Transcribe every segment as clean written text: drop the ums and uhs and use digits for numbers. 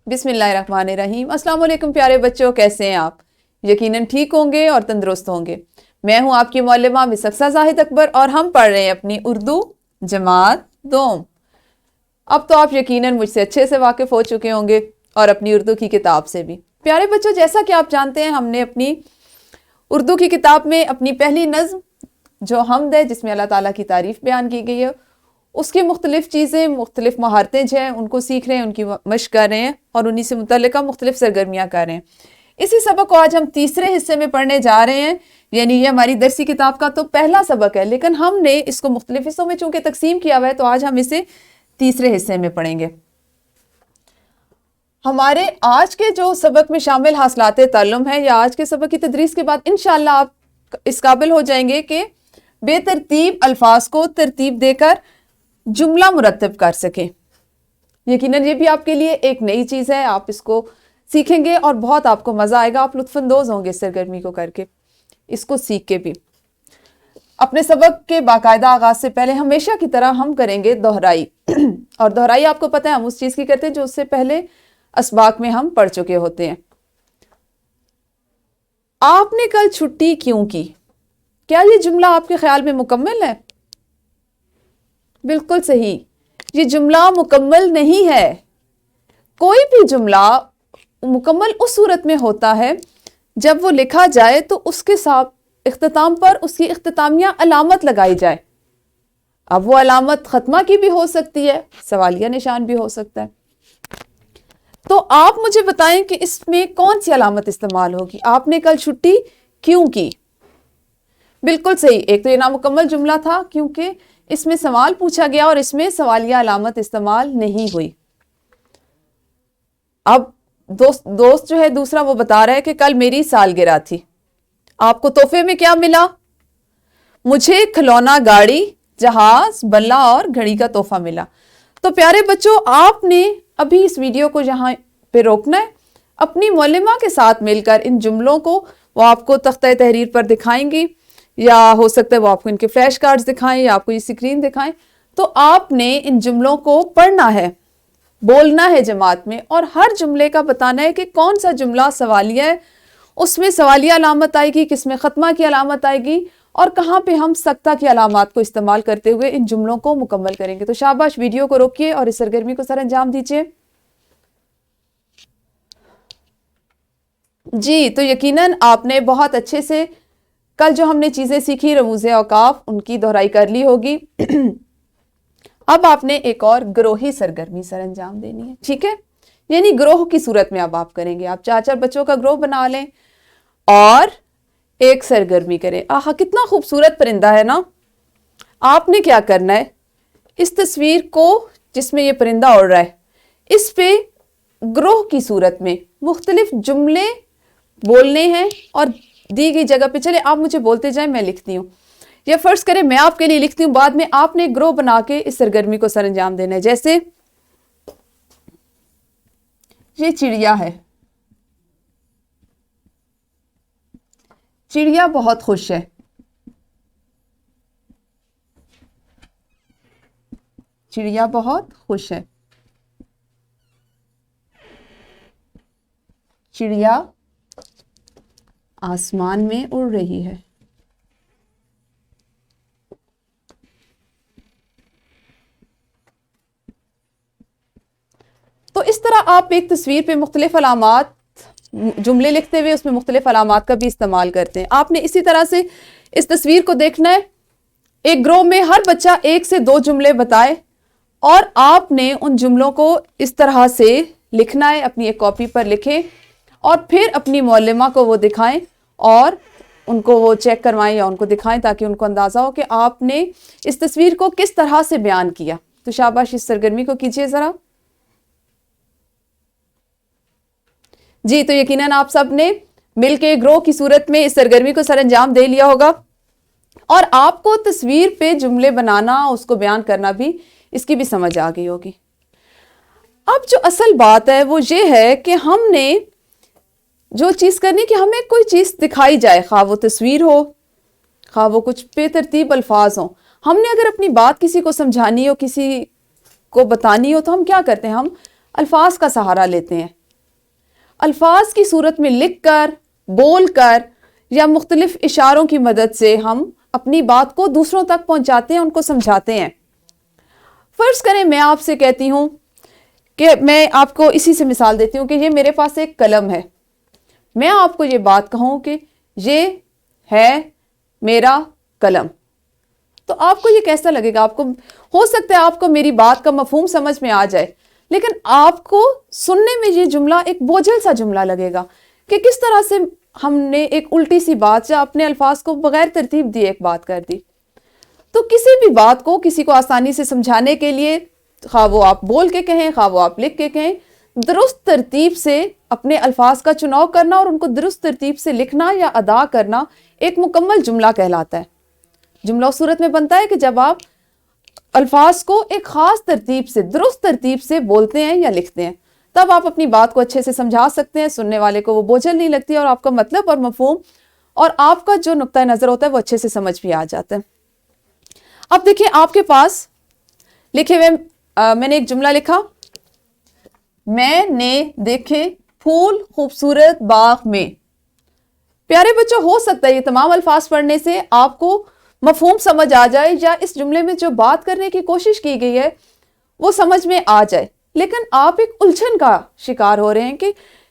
بسم اللہ الرحمن الرحیم۔ السلام علیکم پیارے بچوں، کیسے ہیں آپ؟ یقیناً ٹھیک ہوں گے اور تندرست ہوں گے۔ میں ہوں آپ کی معلمہ مس اقصیٰ زاہد اکبر اور ہم پڑھ رہے ہیں اپنی اردو جماعت دوم۔ اب تو آپ یقیناً مجھ سے اچھے سے واقف ہو چکے ہوں گے اور اپنی اردو کی کتاب سے بھی۔ پیارے بچوں، جیسا کہ آپ جانتے ہیں، ہم نے اپنی اردو کی کتاب میں اپنی پہلی نظم جو حمد ہے، جس میں اللہ تعالیٰ کی تعریف بیان کی گئی ہے، اس کی مختلف چیزیں، مختلف مہارتیں جو ہیں ان کو سیکھ رہے ہیں، ان کی مشق کر رہے ہیں اور انہی سے متعلقہ مختلف سرگرمیاں کر رہے ہیں۔ اسی سبق کو آج ہم تیسرے حصے میں پڑھنے جا رہے ہیں، یعنی یہ ہماری درسی کتاب کا تو پہلا سبق ہے، لیکن ہم نے اس کو مختلف حصوں میں چونکہ تقسیم کیا ہوا ہے، تو آج ہم اسے تیسرے حصے میں پڑھیں گے۔ ہمارے آج کے جو سبق میں شامل حاصلات تعلم ہے، یا آج کے سبق کی تدریس کے بعد انشاءاللہ آپ اس قابل ہو جائیں گے کہ بے ترتیب الفاظ کو ترتیب دے کر جملہ مرتب کر سکیں۔ یقیناً یہ بھی آپ کے لیے ایک نئی چیز ہے، آپ اس کو سیکھیں گے اور بہت آپ کو مزہ آئے گا، آپ لطف اندوز ہوں گے اس سرگرمی کو کر کے، اس کو سیکھ کے بھی۔ اپنے سبق کے باقاعدہ آغاز سے پہلے ہمیشہ کی طرح ہم کریں گے دہرائی، اور دہرائی آپ کو پتہ ہے ہم اس چیز کی کرتے ہیں جو اس سے پہلے اسباق میں ہم پڑھ چکے ہوتے ہیں۔ آپ نے کل چھٹی کیوں کی؟ کیا یہ جملہ آپ کے خیال میں مکمل ہے؟ بالکل صحیح، یہ جملہ مکمل نہیں ہے۔ کوئی بھی جملہ مکمل اس صورت میں ہوتا ہے جب وہ لکھا جائے تو اس کے ساتھ اختتام پر اس کی اختتامیہ علامت لگائی جائے۔ اب وہ علامت ختمہ کی بھی ہو سکتی ہے، سوالیہ نشان بھی ہو سکتا ہے۔ تو آپ مجھے بتائیں کہ اس میں کون سی علامت استعمال ہوگی؟ آپ نے کل چھٹی کیوں کی؟ بالکل صحیح، ایک تو یہ نامکمل جملہ تھا کیونکہ اس میں سوال پوچھا گیا اور اس میں سوالیہ علامت استعمال نہیں ہوئی۔ اب دوست جو ہے دوسرا، وہ بتا رہا ہے کہ کل میری سالگرہ تھی، آپ کو تحفے میں کیا ملا؟ مجھے کھلونا، گاڑی، جہاز، بلہ اور گھڑی کا تحفہ ملا۔ تو پیارے بچوں، آپ نے ابھی اس ویڈیو کو یہاں پہ روکنا ہے، اپنی معلمہ کے ساتھ مل کر ان جملوں کو وہ آپ کو تختہ تحریر پر دکھائیں گی، یا ہو سکتا ہے وہ آپ کو ان کے فلیش کارڈز دکھائیں یا آپ کو یہ اسکرین دکھائیں۔ تو آپ نے ان جملوں کو پڑھنا ہے، بولنا ہے جماعت میں، اور ہر جملے کا بتانا ہے کہ کون سا جملہ سوالیہ ہے، اس میں سوالیہ علامت آئے گی، کس میں ختمہ کی علامت آئے گی، اور کہاں پہ ہم سکتہ کی علامات کو استعمال کرتے ہوئے ان جملوں کو مکمل کریں گے۔ تو شاباش، ویڈیو کو روکیے اور اس سرگرمی کو سر انجام دیجیے۔ جی، تو یقیناً آپ نے بہت اچھے سے کل جو ہم نے چیزیں سیکھی، رموز اوقاف، ان کی دہرائی کر لی ہوگی۔ اب آپ نے ایک اور گروہی سرگرمی سر انجام دینی ہے، ٹھیک ہے؟ یعنی گروہ کی صورت میں اب آپ کریں گے، آپ 4 بچوں کا گروہ بنا لیں اور ایک سرگرمی کریں۔ آہا، کتنا خوبصورت پرندہ ہے نا۔ آپ نے کیا کرنا ہے، اس تصویر کو جس میں یہ پرندہ اڑ رہا ہے، اس پہ گروہ کی صورت میں مختلف جملے بولنے ہیں، اور دی گئی جگہ پہ چلے آپ مجھے بولتے جائیں، میں لکھتی ہوں، یا فرض کریں میں آپ کے لیے لکھتی ہوں، بعد میں آپ نے گروہ بنا کے اس سرگرمی کو سر انجام دینا ہے۔ جیسے یہ چڑیا ہے، چڑیا بہت خوش ہے، چڑیا بہت خوش ہے، چڑیا آسمان میں اڑ رہی ہے۔ تو اس طرح آپ ایک تصویر پہ مختلف علامات، جملے لکھتے ہوئے اس میں مختلف علامات کا بھی استعمال کرتے ہیں۔ آپ نے اسی طرح سے اس تصویر کو دیکھنا ہے، ایک گروہ میں ہر بچہ 1 سے 2 جملے بتائے، اور آپ نے ان جملوں کو اس طرح سے لکھنا ہے، اپنی ایک کاپی پر لکھیں اور پھر اپنی معلمہ کو وہ دکھائیں اور ان کو وہ چیک کروائیں یا ان کو دکھائیں، تاکہ ان کو اندازہ ہو کہ آپ نے اس تصویر کو کس طرح سے بیان کیا۔ تو شاباش، اس سرگرمی کو کیجئے ذرا۔ جی، تو یقیناً آپ سب نے مل کے گروہ کی صورت میں اس سرگرمی کو سر انجام دے لیا ہوگا، اور آپ کو تصویر پہ جملے بنانا، اس کو بیان کرنا بھی، اس کی بھی سمجھ آ گئی ہوگی۔ اب جو اصل بات ہے وہ یہ ہے کہ ہم نے جو چیز کرنی کہ ہمیں کوئی چیز دکھائی جائے، خواہ وہ تصویر ہو، خواہ وہ کچھ بے ترتیب الفاظ ہوں۔ ہم نے اگر اپنی بات کسی کو سمجھانی ہو، کسی کو بتانی ہو، تو ہم کیا کرتے ہیں، ہم الفاظ کا سہارا لیتے ہیں. الفاظ کی صورت میں لکھ کر، بول کر یا مختلف اشاروں کی مدد سے ہم اپنی بات کو دوسروں تک پہنچاتے ہیں، ان کو سمجھاتے ہیں. فرض کریں میں آپ سے کہتی ہوں کہ میں آپ کو اسی سے مثال دیتی ہوں کہ یہ میرے پاس ایک قلم ہے. میں آپ کو یہ بات کہوں کہ یہ ہے میرا قلم، تو آپ کو یہ کیسا لگے گا؟ آپ کو ہو سکتا ہے آپ کو میری بات کا مفہوم سمجھ میں آ جائے، لیکن آپ کو سننے میں یہ جملہ ایک بوجھل سا جملہ لگے گا کہ کس طرح سے ہم نے ایک الٹی سی بات یا اپنے الفاظ کو بغیر ترتیب دیے ایک بات کر دی. تو کسی بھی بات کو کسی کو آسانی سے سمجھانے کے لیے، خواہ وہ آپ بول کے کہیں، خواہ وہ آپ لکھ کے کہیں، درست ترتیب سے اپنے الفاظ کا چناؤ کرنا اور ان کو درست ترتیب سے لکھنا یا ادا کرنا ایک مکمل جملہ کہلاتا ہے. جملہ اس صورت میں بنتا ہے کہ جب آپ الفاظ کو ایک خاص ترتیب سے، درست ترتیب سے بولتے ہیں یا لکھتے ہیں، تب آپ اپنی بات کو اچھے سے سمجھا سکتے ہیں، سننے والے کو وہ بوجھل نہیں لگتی اور آپ کا مطلب اور مفہوم اور آپ کا جو نقطہ نظر ہوتا ہے وہ اچھے سے سمجھ بھی آ جاتا ہے. اب دیکھیں آپ کے پاس لکھے ہوئے میں نے ایک جملہ لکھا، میں نے دیکھے پھول خوبصورت باغ میں. پیارے بچوں، ہو سکتا ہے یہ تمام الفاظ پڑھنے سے آپ کو مفہوم سمجھ آ جائے یا اس جملے میں جو بات کرنے کی کوشش کی گئی ہے وہ سمجھ میں آ جائے، لیکن آپ ایک الجھن کا شکار ہو رہے ہیں کہ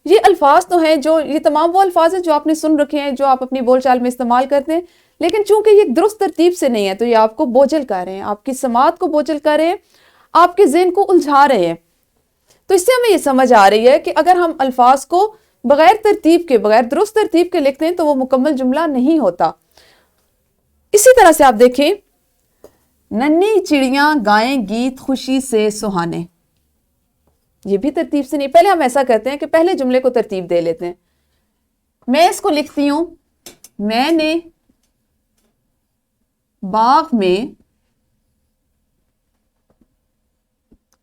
یہ الفاظ تو ہیں، جو یہ تمام وہ الفاظ ہیں جو آپ نے سن رکھے ہیں، جو آپ اپنی بول چال میں استعمال کرتے ہیں، لیکن چونکہ یہ درست ترتیب سے نہیں ہے تو یہ آپ کو بوجھل کر رہے ہیں، آپ کی سماعت کو بوجھل کر رہے ہیں، آپ کے ذہن کو الجھا رہے ہیں. تو اس سے ہمیں یہ سمجھ آ رہی ہے کہ اگر ہم الفاظ کو بغیر ترتیب کے، بغیر درست ترتیب کے لکھتے ہیں تو وہ مکمل جملہ نہیں ہوتا. اسی طرح سے آپ دیکھیں، ننھی چڑیاں گائیں گیت خوشی سے سہانے. یہ بھی ترتیب سے نہیں. پہلے ہم ایسا کرتے ہیں کہ پہلے جملے کو ترتیب دے لیتے ہیں. میں اس کو لکھتی ہوں، میں نے باغ میں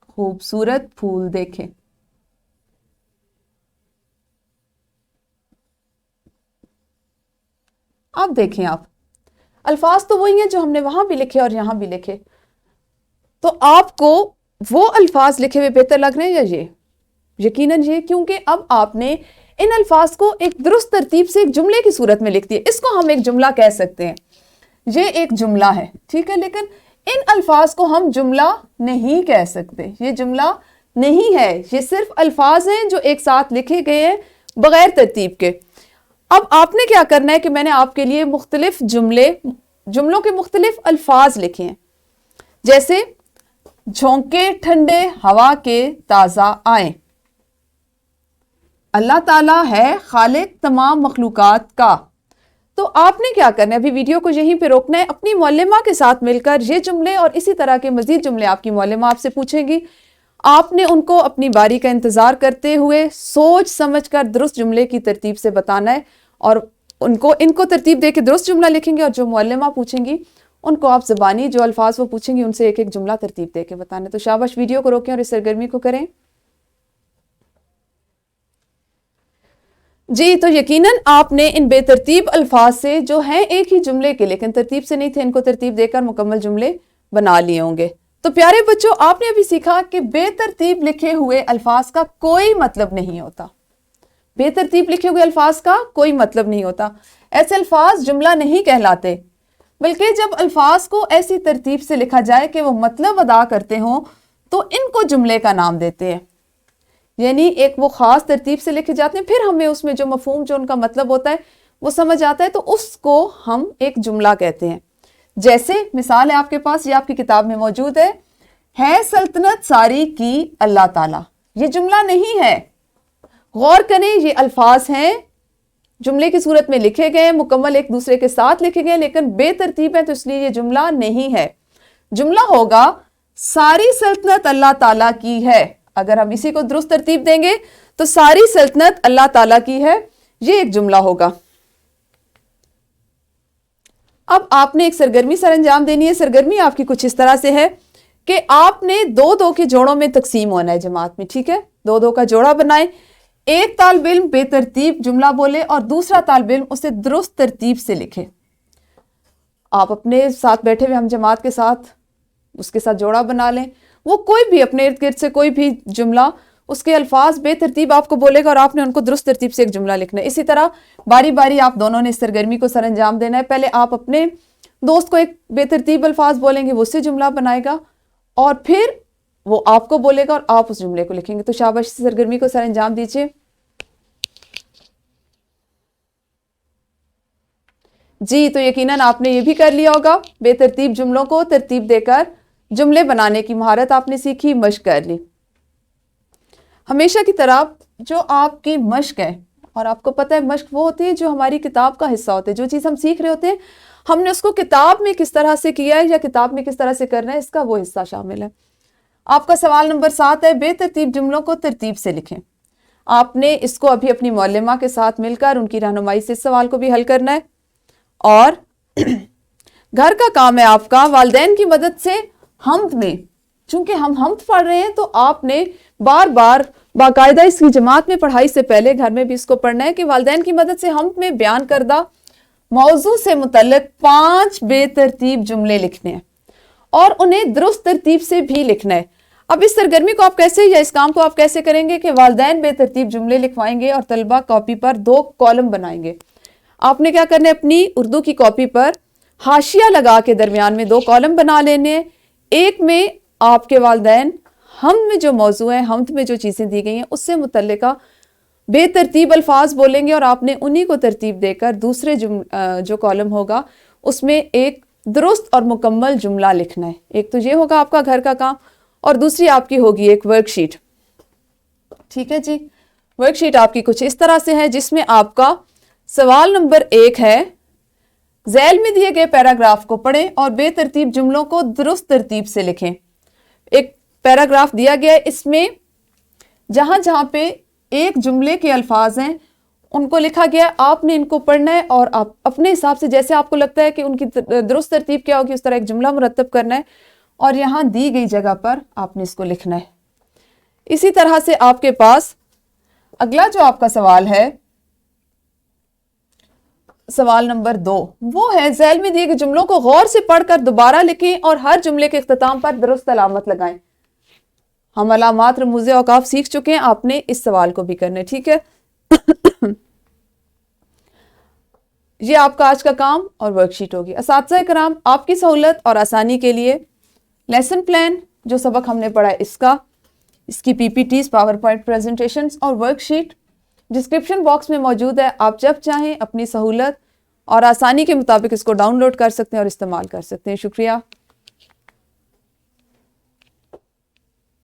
خوبصورت پھول دیکھے. اب دیکھیں آپ، الفاظ تو وہی ہیں جو ہم نے وہاں بھی لکھے اور یہاں بھی لکھے. تو آپ کو وہ الفاظ لکھے ہوئے بہتر لگ رہے ہیں یا یہ؟ یقیناً یہ، کیونکہ اب آپ نے ان الفاظ کو ایک درست ترتیب سے ایک جملے کی صورت میں لکھ دیا. اس کو ہم ایک جملہ کہہ سکتے ہیں. یہ ایک جملہ ہے، ٹھیک ہے، لیکن ان الفاظ کو ہم جملہ نہیں کہہ سکتے. یہ جملہ نہیں ہے، یہ صرف الفاظ ہیں جو ایک ساتھ لکھے گئے ہیں بغیر ترتیب کے. اب آپ نے کیا کرنا ہے کہ میں نے آپ کے لیے مختلف جملوں کے مختلف الفاظ لکھے ہیں، جیسے جھونکے ٹھنڈے ہوا کے تازہ آئیں. اللہ تعالیٰ ہے خالق تمام مخلوقات کا. تو آپ نے کیا کرنا ہے، ابھی ویڈیو کو یہیں پہ روکنا ہے، اپنی معلمہ کے ساتھ مل کر یہ جملے اور اسی طرح کے مزید جملے آپ کی معلمہ آپ سے پوچھیں گی. آپ نے ان کو اپنی باری کا انتظار کرتے ہوئے سوچ سمجھ کر درست جملے کی ترتیب سے بتانا ہے، اور ان کو ترتیب دے کے درست جملہ لکھیں گے، اور جو معلمہ پوچھیں گی ان کو آپ زبانی جو الفاظ وہ پوچھیں گی ان سے ایک ایک جملہ ترتیب دے کے بتانا ہے. تو شاباش، ویڈیو کو روکیں اور اس سرگرمی کو کریں. جی، تو یقیناً آپ نے ان بے ترتیب الفاظ سے جو ہیں ایک ہی جملے کے لیکن ترتیب سے نہیں تھے، ان کو ترتیب دے کر مکمل جملے بنا لیے ہوں گے. تو پیارے بچوں، آپ نے ابھی سیکھا کہ بے ترتیب لکھے ہوئے الفاظ کا کوئی مطلب نہیں ہوتا. بے ترتیب لکھے ہوئے الفاظ کا کوئی مطلب نہیں ہوتا. ایسے الفاظ جملہ نہیں کہلاتے، بلکہ جب الفاظ کو ایسی ترتیب سے لکھا جائے کہ وہ مطلب ادا کرتے ہوں تو ان کو جملے کا نام دیتے ہیں. یعنی ایک وہ خاص ترتیب سے لکھے جاتے ہیں، پھر ہمیں اس میں جو مفہوم، جو ان کا مطلب ہوتا ہے وہ سمجھ آتا ہے، تو اس کو ہم ایک جملہ کہتے ہیں. جیسے مثال ہے آپ کے پاس، یہ آپ کی کتاب میں موجود ہے سلطنت ساری کی اللہ تعالیٰ. یہ جملہ نہیں ہے. غور کریں، یہ الفاظ ہیں، جملے کی صورت میں لکھے گئے، مکمل ایک دوسرے کے ساتھ لکھے گئے، لیکن بے ترتیب ہے، تو اس لیے یہ جملہ نہیں ہے. جملہ ہوگا ساری سلطنت اللہ تعالیٰ کی ہے. اگر ہم اسی کو درست ترتیب دیں گے تو ساری سلطنت اللہ تعالیٰ کی ہے، یہ ایک جملہ ہوگا. اب آپ نے ایک سرگرمی سر انجام دینی ہے. سرگرمی آپ کی کچھ اس طرح سے ہے کہ آپ نے دو کے جوڑوں میں تقسیم ہونا ہے جماعت میں، ٹھیک ہے؟ دو کا جوڑا بنائیں. ایک طالب علم بے ترتیب جملہ بولے اور دوسرا طالب علم اسے درست ترتیب سے لکھے. آپ اپنے ساتھ بیٹھے ہوئے ہم جماعت کے ساتھ اس کے ساتھ جوڑا بنا لیں. وہ کوئی بھی اپنے ارد گرد سے کوئی بھی جملہ اس کے الفاظ بے ترتیب آپ کو بولے گا اور آپ نے ان کو درست ترتیب سے ایک جملہ لکھنا ہے. اسی طرح باری باری آپ دونوں نے اس سرگرمی کو سر انجام دینا ہے. پہلے آپ اپنے دوست کو ایک بے ترتیب الفاظ بولیں گے, وہ اس سے جملہ بنائے گا, اور پھر وہ آپ کو بولے گا اور آپ اس جملے کو لکھیں گے. تو شاباش, اس سرگرمی کو سر انجام دیجیے. جی, تو یقیناً آپ نے یہ بھی کر لیا ہوگا. بے ترتیب جملوں کو ترتیب دے کر جملے بنانے کی مہارت آپ نے سیکھی, مشق کر لی. ہمیشہ کی طرح جو آپ کی مشق ہے, اور آپ کو پتہ ہے مشق وہ ہوتی ہے جو ہماری کتاب کا حصہ ہوتے ہیں, جو چیز ہم سیکھ رہے ہوتے ہیں ہم نے اس کو کتاب میں کس طرح سے کیا ہے یا کتاب میں کس طرح سے کرنا ہے, اس کا وہ حصہ شامل ہے. آپ کا سوال نمبر 7 ہے, بے ترتیب جملوں کو ترتیب سے لکھیں. آپ نے اس کو ابھی اپنی معلمہ کے ساتھ مل کر ان کی رہنمائی سے اس سوال کو بھی حل کرنا ہے. اور گھر کا کام ہے آپ کا والدین کی مدد سے حمد میں, چونکہ ہم حمد پڑھ رہے ہیں تو آپ نے بار بار باقاعدہ اس کی جماعت میں پڑھائی سے پہلے گھر میں بھی اس کو پڑھنا ہے کہ والدین کی مدد سے حمد میں بیان کردہ موضوع سے متعلق 5 بے ترتیب جملے لکھنے ہیں اور انہیں درست ترتیب سے بھی لکھنا ہے. اب اس سرگرمی کو آپ کیسے, یا اس کام کو آپ کیسے کریں گے کہ والدین بے ترتیب جملے لکھوائیں گے اور طلبہ کاپی پر 2 کالم بنائیں گے. آپ نے کیا کرنا ہے, اپنی اردو کی کاپی پر حاشیہ لگا کے درمیان میں 2 کالم بنا لینے ہیں. ایک میں آپ کے والدین حمد میں جو موضوع ہے, حمد میں جو چیزیں دی گئی ہیں اس سے متعلقہ بے ترتیب الفاظ بولیں گے اور آپ نے انہی کو ترتیب دے کر دوسرے جو کالم ہوگا اس میں ایک درست اور مکمل جملہ لکھنا ہے. ایک تو یہ ہوگا آپ کا گھر کا کام, اور دوسری آپ کی ہوگی ایک ورک شیٹ. ٹھیک ہے جی, ورک شیٹ آپ کی کچھ اس طرح سے ہے جس میں آپ کا سوال نمبر 1 ہے, ذیل میں دیے گئے پیراگراف کو پڑھیں اور بے ترتیب جملوں کو درست ترتیب سے لکھیں. ایک پیراگراف دیا گیا ہے, اس میں جہاں جہاں پہ ایک جملے کے الفاظ ہیں ان کو لکھا گیا ہے, آپ نے ان کو پڑھنا ہے اور آپ اپنے حساب سے جیسے آپ کو لگتا ہے کہ ان کی درست ترتیب کیا ہوگی اس طرح ایک جملہ مرتب کرنا ہے اور یہاں دی گئی جگہ پر آپ نے اس کو لکھنا ہے. اسی طرح سے آپ کے پاس اگلا جو آپ کا سوال ہے, سوال نمبر 2, وہ ہے ذیل میں دیے گئے جملوں کو غور سے پڑھ کر دوبارہ لکھیں اور ہر جملے کے اختتام پر درست علامت لگائیں. ہم علامات رموز اوقاف سیکھ چکے ہیں, آپ نے اس سوال کو بھی کرنا ہے. ٹھیک ہے, یہ آپ کا آج کا کام اور ورک شیٹ ہوگی. اساتذہ کرام, آپ کی سہولت اور آسانی کے لیے لیسن پلان جو سبق ہم نے پڑھا ہے اس کی پی پی ٹیز, پاور پوائنٹ پریزنٹیشنز اور ورک شیٹ ڈسکرپشن باکس میں موجود ہے. آپ جب چاہیں اپنی سہولت اور آسانی کے مطابق اس کو ڈاؤن لوڈ کر سکتے ہیں اور استعمال کر سکتے ہیں. شکریہ.